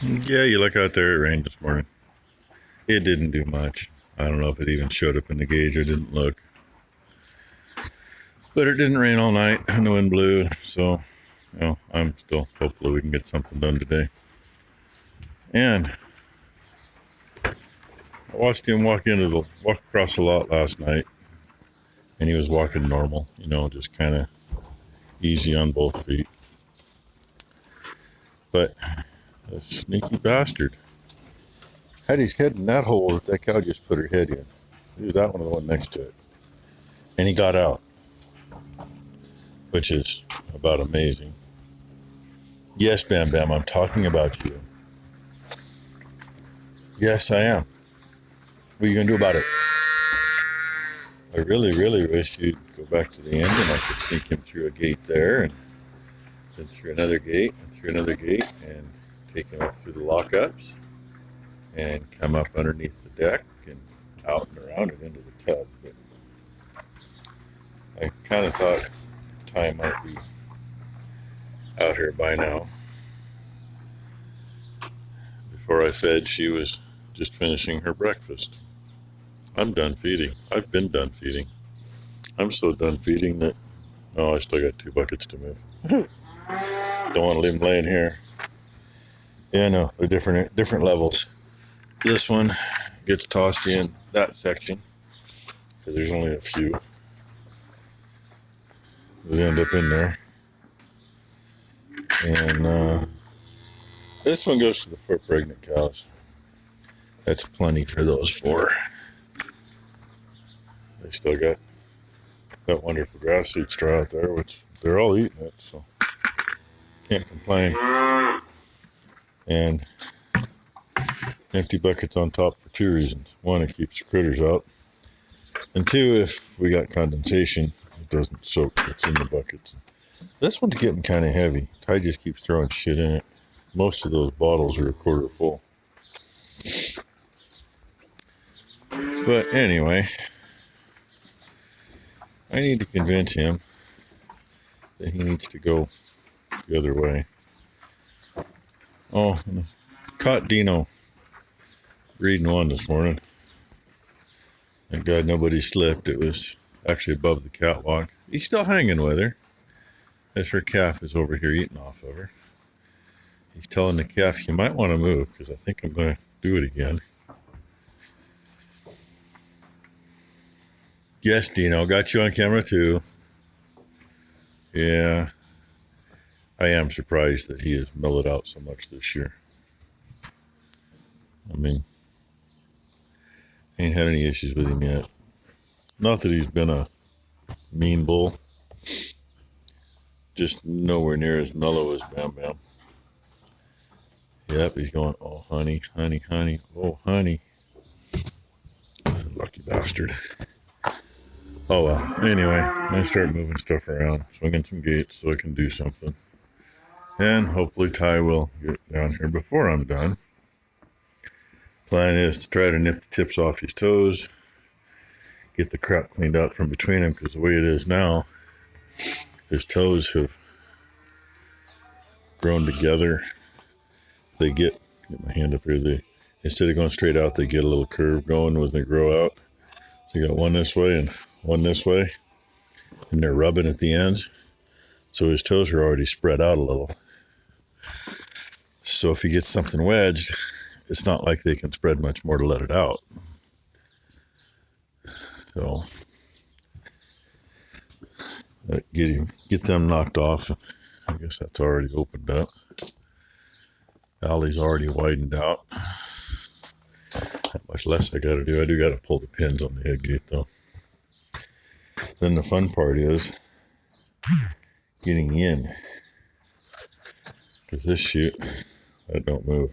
Yeah, you look out there, it rained this morning. It didn't do much. I don't know if it even showed up in the gauge. I didn't look. But it didn't rain all night and the wind blew, so I'm still hopefully we can get something done today. And I watched him walk across the lot last night, and he was walking normal, just kind of easy on both feet. But a sneaky bastard had his head in that hole that cow just put her head in. He was that one, the one next to it. And he got out, which is about amazing. Yes, Bam Bam, I'm talking about you. Yes, I am. What are you going to do about it? I really, really wish you'd go back to the end and I could sneak him through a gate there and then through another gate and through another gate and take him up through the lockups and come up underneath the deck and out and around and into the tub. But I kind of thought Ty might be out here by now. Before I fed, she was just finishing her breakfast. I'm done feeding. I've been done feeding. I'm so done feeding that, I still got 2 buckets to move. Don't want to leave them laying here. Yeah, no, they're different levels. This one gets tossed in that section, because there's only a few that end up in there. And this one goes to the 4 pregnant cows. That's plenty for those 4. They still got that wonderful grass seed straw out there, which they're all eating it, so can't complain. And empty buckets on top for 2 reasons. 1, it keeps the critters out. And 2, if we got condensation, it doesn't soak what's in the buckets. This one's getting kind of heavy. Ty just keeps throwing shit in it. Most of those bottles are a quarter full. But anyway, I need to convince him that he needs to go the other way. Oh, and I caught Dino reading one this morning. Thank God nobody slipped. It was actually above the catwalk. He's still hanging with her, as her calf is over here eating off of her. He's telling the calf, you might want to move, because I think I'm going to do it again. Yes, Dino, got you on camera too. Yeah, I am surprised that he has mellowed out so much this year. I mean, I ain't had any issues with him yet. Not that he's been a mean bull, just nowhere near as mellow as Bam Bam. Yep, he's going, oh, honey, honey, honey, oh, honey. Lucky bastard. Oh, well, anyway, I'm going to start moving stuff around, swinging some gates so I can do something. And hopefully Ty will get down here before I'm done. Plan is to try to nip the tips off his toes, get the crap cleaned out from between them, because the way it is now, his toes have grown together. They get my hand up here, instead of going straight out, they get a little curve going when they grow out. So you got one this way and one this way, and they're rubbing at the ends. So his toes are already spread out a little. So if he gets something wedged, it's not like they can spread much more to let it out. So get them knocked off. I guess that's already opened up. Alley's already widened out. Not much less I gotta do. I do gotta pull the pins on the head gate though. Then the fun part is getting in. Because this chute, that don't move.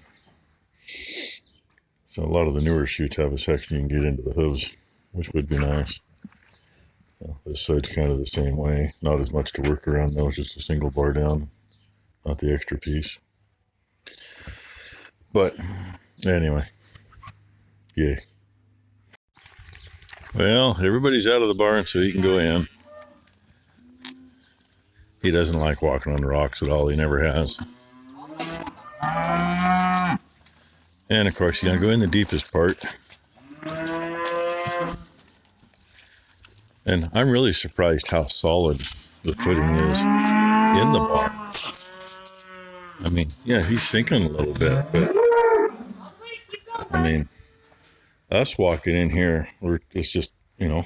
So a lot of the newer chutes have a section you can get into the hooves, which would be nice. This side's kind of the same way. Not as much to work around though, it's just a single bar down, not the extra piece. But anyway, yay. Well, everybody's out of the barn so he can go in. He doesn't like walking on the rocks at all, he never has. And of course, you're going to go in the deepest part. And I'm really surprised how solid the footing is in the bar. I mean, yeah, he's sinking a little bit, but I mean, us walking in here, it's just, you know,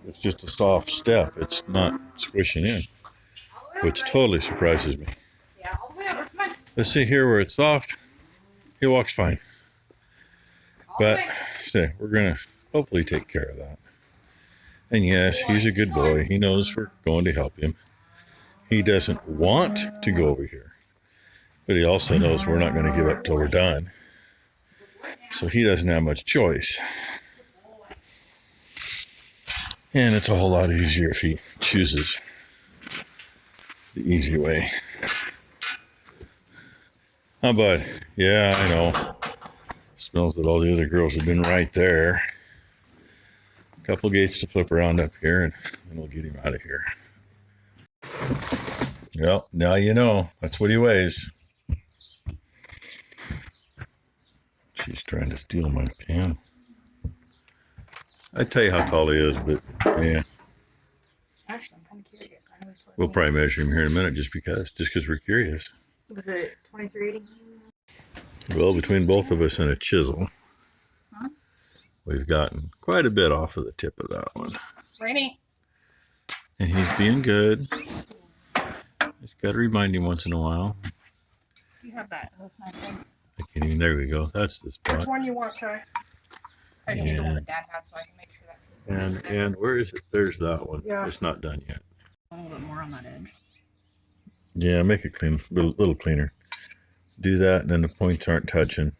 it's just a soft step. It's not squishing in, which totally surprises me. Let's see here where it's soft. He walks fine. But we're going to hopefully take care of that. And yes, he's a good boy. He knows we're going to help him. He doesn't want to go over here, but he also knows we're not going to give up till we're done. So he doesn't have much choice. And it's a whole lot easier if he chooses the easy way. How about, yeah, I know. Smells that all the other girls have been right there. A couple gates to flip around up here, and then we'll get him out of here. Well, now you know. That's what he weighs. She's trying to steal my pan. I'd tell you how tall he is, but yeah. Actually, I'm kind of curious. I know he's 20. We'll probably measure him here in a minute just because we're curious. Was it 2380? Well, between both of us and a chisel, Huh? We've gotten quite a bit off of the tip of that one. Rainy. And he's being good. Just got to remind him once in a while. You have that. That's nice thing. I can't even, there we go. That's the spot. Which one you want, Ty? I just need the one that Dad had so I can make sure that goes. And where is it? There's that one. Yeah. It's not done yet. A little bit more on that edge. Yeah, make it clean, a little cleaner. Do that, and then the points aren't touching.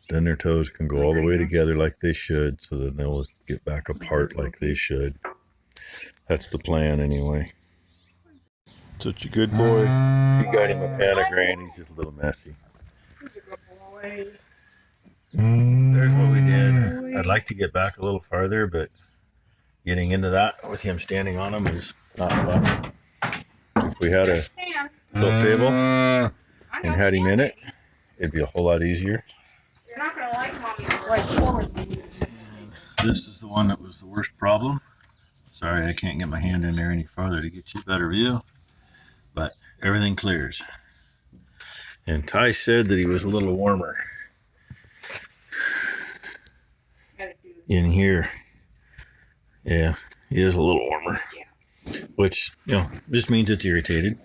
Then their toes can go all the way together like they should, so then they'll get back apart like they should. That's the plan, anyway. Such a good boy. You got him a pan of grain. He's just a little messy. He's a good boy. There's what we did. I'd like to get back a little farther, but getting into that with him standing on him is not fun. If we had a little table and had him in it, it'd be a whole lot easier. You're not going to like Mommy's voice. This is the one that was the worst problem. Sorry, I can't get my hand in there any farther to get you a better view, but everything clears. And Ty said that he was a little warmer in here. Yeah, he is a little warmer. Yeah. Which, you know, just means it's irritated.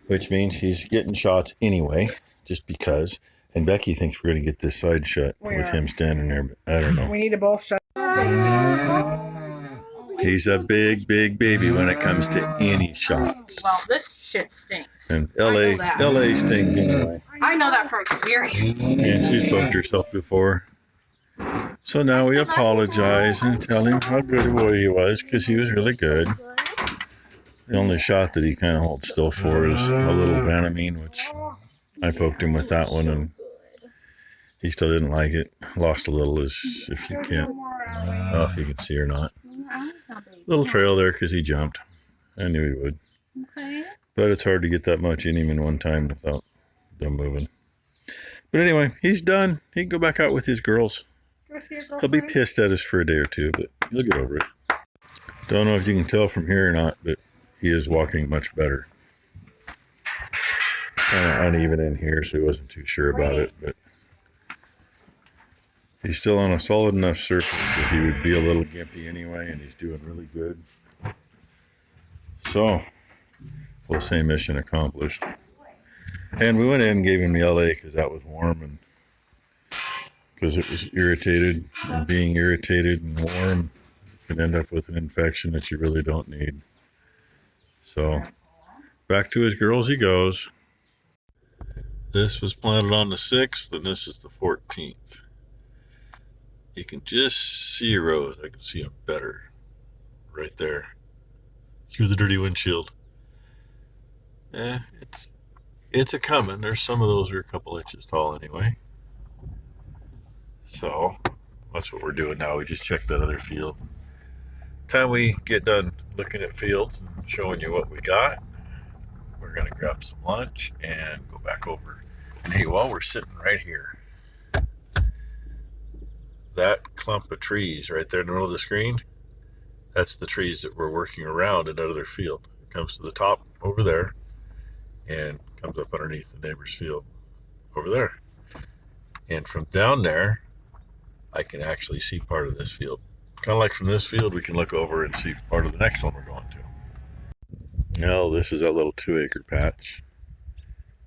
Which means he's getting shots anyway, just because. And Becky thinks we're going to get this side shut with him standing there, but I don't know. We need to both shut. He's a big, big baby when it comes to any shots. Well, this shit stinks. And LA stinks anyway. I know that from experience. Yeah, she's poked herself before. So now we apologize and tell him how good a boy he was, because he was really good. The only shot that he kind of holds still for is a little Vanamine, which I poked him with that one, and he still didn't like it. Lost a little, as if you can't, I don't know if you can see or not. Little trail there because he jumped. I knew he would. Okay. But it's hard to get that much in him in one time without them moving. But anyway, he's done. He can go back out with his girls. He'll be pissed at us for a day or two, but he'll get over it. Don't know if you can tell from here or not, but he is walking much better. Uneven in here, so he wasn't too sure about it, but he's still on a solid enough surface that he would be a little gimpy anyway, and he's doing really good. So, full same mission accomplished. And we went in and gave him the LA because that was warm, and because it was irritated, and being irritated and warm can end up with an infection that you really don't need. So, back to his girls he goes. This was planted on the 6th, and this is the 14th. You can just see a rose. I can see them better right there through the dirty windshield. It's a coming. There's some of those are a couple inches tall anyway. So that's what we're doing now. We just checked that other field. Time we get done looking at fields and showing you what we got, we're going to grab some lunch and go back over And hey, while we're sitting right here, that clump of trees right there in the middle of the screen, that's the trees that we're working around in another field. It comes to the top over there and comes up underneath the neighbor's field over there. And from down there, I can actually see part of this field. Kind of like from this field, we can look over and see part of the next one we're going to. Now, this is that little 2-acre patch.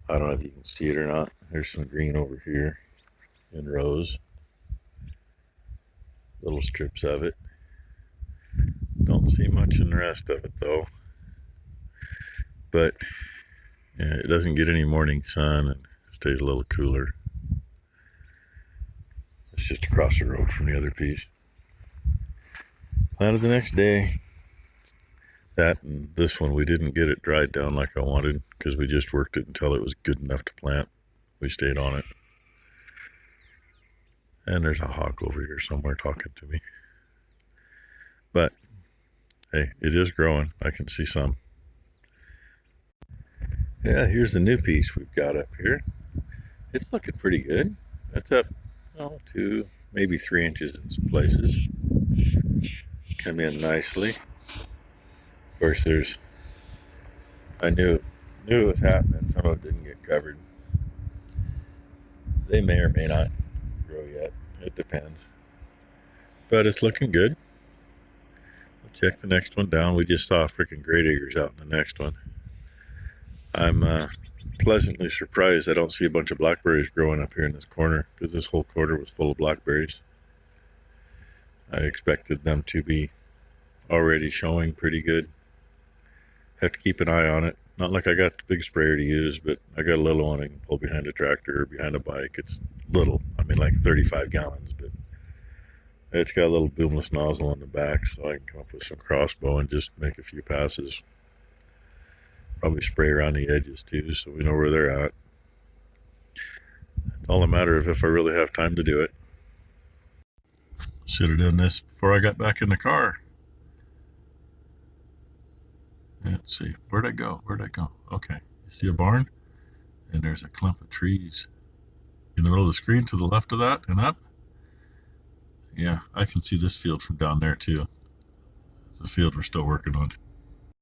I don't know if you can see it or not. There's some green over here in rows. Little strips of it. Don't see much in the rest of it though. But yeah, it doesn't get any morning sun and stays a little cooler. It's just across the road from the other piece. Planted the next day. That and this one, we didn't get it dried down like I wanted because we just worked it until it was good enough to plant. We stayed on it. And there's a hawk over here somewhere talking to me. But hey, it is growing. I can see some. Yeah, here's the new piece we've got up here. It's looking pretty good. It's up 2, maybe 3 inches in some places. Come in nicely. Of course, I knew it was happening. Some of it didn't get covered. They may or may not grow yet. It depends. But it's looking good. We'll check the next one down. We just saw freaking great eagers out in the next one. I'm pleasantly surprised I don't see a bunch of blackberries growing up here in this corner because this whole quarter was full of blackberries. I expected them to be already showing pretty good. Have to keep an eye on it. Not like I got the big sprayer to use, but I got a little one I can pull behind a tractor or behind a bike. It's little, like 35 gallons, but it's got a little boomless nozzle on the back, so I can come up with some crossbow and just make a few passes. Probably spray around the edges too, so we know where they're at. It's all a matter of if I really have time to do it. Should have done this before I got back in the car. Let's see, where'd I go? Okay, you see a barn? And there's a clump of trees in the middle of the screen to the left of that and up. Yeah, I can see this field from down there too. It's a field we're still working on.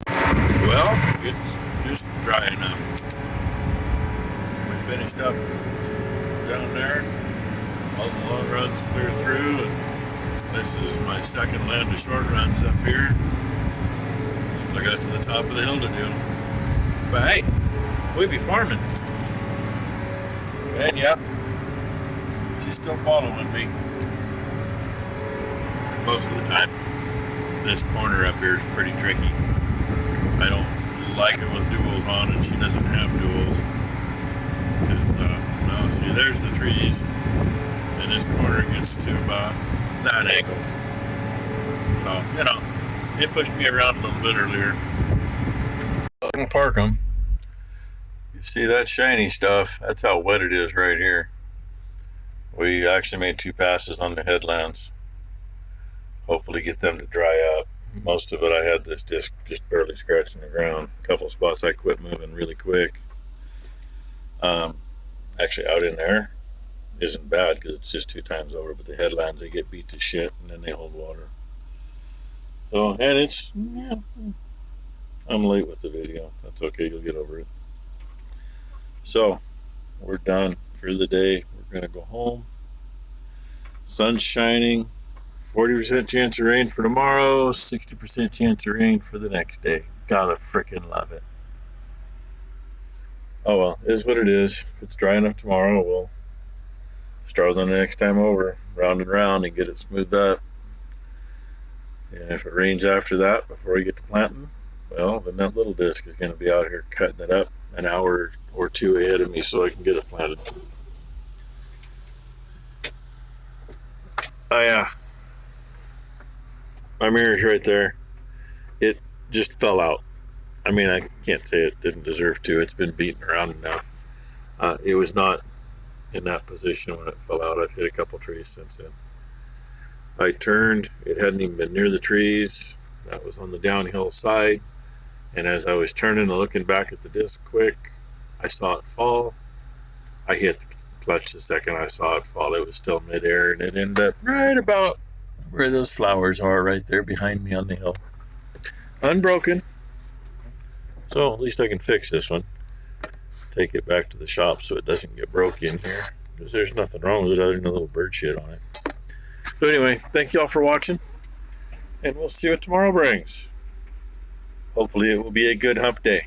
Well, it's just dry enough. We finished up down there. All the long runs clear through, and this is my second land of short runs up here. I got to the top of the hill to do. But hey, we be farming. And yeah, she's still following me. Most of the time. This corner up here is pretty tricky. I don't like it with duals on, and she doesn't have duals. Because, see, there's the trees. And this corner gets to about that angle. So, it pushed me around a little bit earlier. I can park them. You see that shiny stuff? That's how wet it is right here. We actually made 2 passes on the headlands. Hopefully get them to dry up. Most of it I had this disc just barely scratching the ground. A couple of spots I quit moving really quick. Actually out in there isn't bad because it's just 2 times over, but the headlands, they get beat to shit and then they hold water. So, and I'm late with the video. That's okay, you'll get over it. So, we're done for the day. We're going to go home. Sun's shining. 40% chance of rain for tomorrow. 60% chance of rain for the next day. Gotta frickin' love it. Oh well, it is what it is. If it's dry enough tomorrow, we'll start on the next time over. Round and round and get it smoothed up. And if it rains after that, before we get to planting, well, then that little disc is going to be out here cutting it up an hour or 2 ahead of me so I can get it planted. Oh yeah. My mirror's right there. It just fell out. I can't say it didn't deserve to. It's been beaten around enough. It was not in that position when it fell out. I've hit a couple trees since then. I turned, it hadn't even been near the trees. That was on the downhill side. And as I was turning and looking back at the disc quick, I saw it fall. I hit the clutch the second I saw it fall. It was still midair, and it ended up right about where those flowers are, right there behind me on the hill. Unbroken. So at least I can fix this one. Take it back to the shop so it doesn't get broke in here, because there's nothing wrong with it other than a little bird shit on it. So anyway, thank you all for watching, and we'll see what tomorrow brings. Hopefully it will be a good hump day.